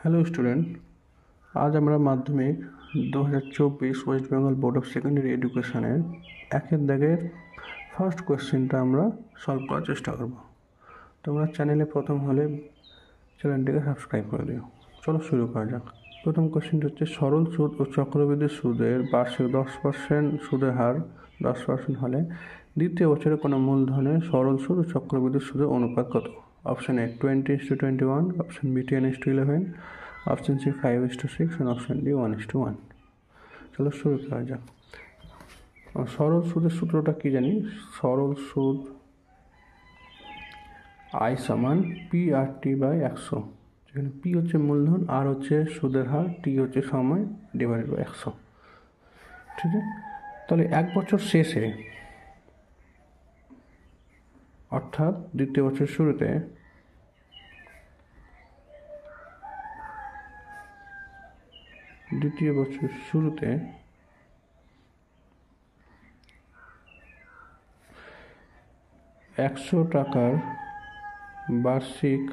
Hello student, আজ আমরা মাধ্যমিক 2024 West Bengal board of secondary এডুকেশনের একের দাগের ফার্স্ট কোয়েশ্চেনটা আমরা সলভ করার চেষ্টা করব। তোমরা চ্যানেলে প্রথম হলে চ্যানেলটিকে সাবস্ক্রাইব করে দিও। চলো শুরু করা যাক। প্রথম কোয়েশ্চেনটা হচ্ছে সরল সুদ ও চক্রবৃদ্ধি সুদের বার্ষিক 10% সুদের হার 10% হলে দ্বিতীয় বছরে কোনো মূলধনের সরল সুদ ও চক্রবৃদ্ধি সুদের অনুপাত কত? Option A 20:21, option B 10:11, option C 5:6 এবং অপশন ডি 1:1। চলো শুরু করা যাক। সরল সুদের সূত্রটা কি জানি? সরল সুদ I সমান P/100, যেখানে P হচ্ছে মূলধন, আর হচ্ছে সুদের হার, T হচ্ছে সময় ডিভাইডেড বাই 100। ঠিক আছে, তাহলে এক বছর শেষে অর্থাৎ দ্বিতীয় বছর শুরুতে টাকার বার্ষিক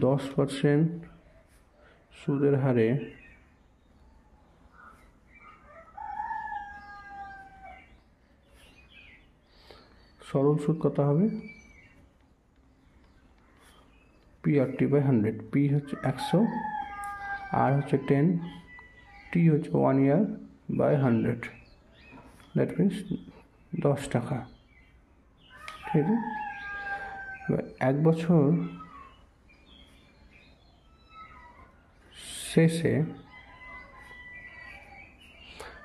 10% সুদের হারে সরল সুদ কত হবে? P/100। P হচ্ছে 100, R হচ্ছে 10, T হচ্ছে 1 year বাই 100, দ্যাট মিনস 10 টাকা। ঠিক আছে, এক বছর শেষে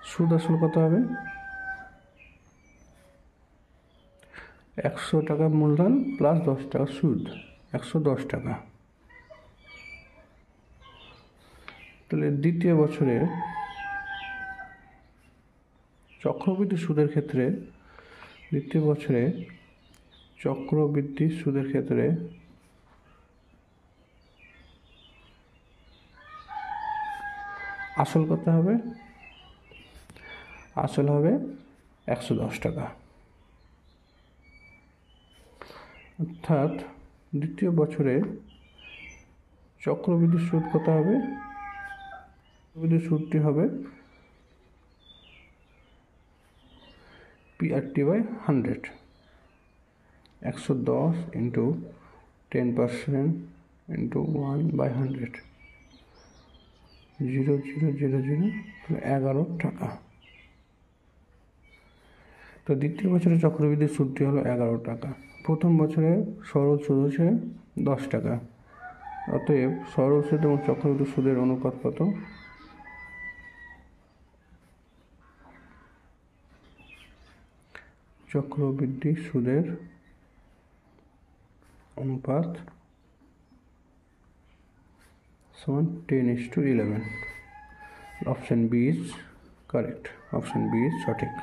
সুদ আসল কত হবে? 100 টাকা মূলধন প্লাস 10 টাকা সুদ, 110 টাকা। তাহলে দ্বিতীয় বছরে চক্রবৃদ্ধি সুদের ক্ষেত্রে আসল কত হবে? আসল হবে 110 টাকা। অর্থাৎ দ্বিতীয় বছরে চক্রবৃদ্ধি সুদ কত হবে? চক্রবৃদ্ধি সুদটি হবে P/100, 110 ইন্টু 10% ইন্টু 1/100, 0.000, 11 টাকা। তো দ্বিতীয় বছরে চক্রবৃদ্ধি সুদটি হলো 11 টাকা। প্রথম বছরে সরল সুদ হচ্ছে 10 টাকা। অতএব সরল সুদ এবং চক্রবৃদ্ধি সুদের অনুপাত কত? চক্রবৃদ্ধি সুদের অনুপাত সমান 10:11। Option B is correct, option B is সঠিক।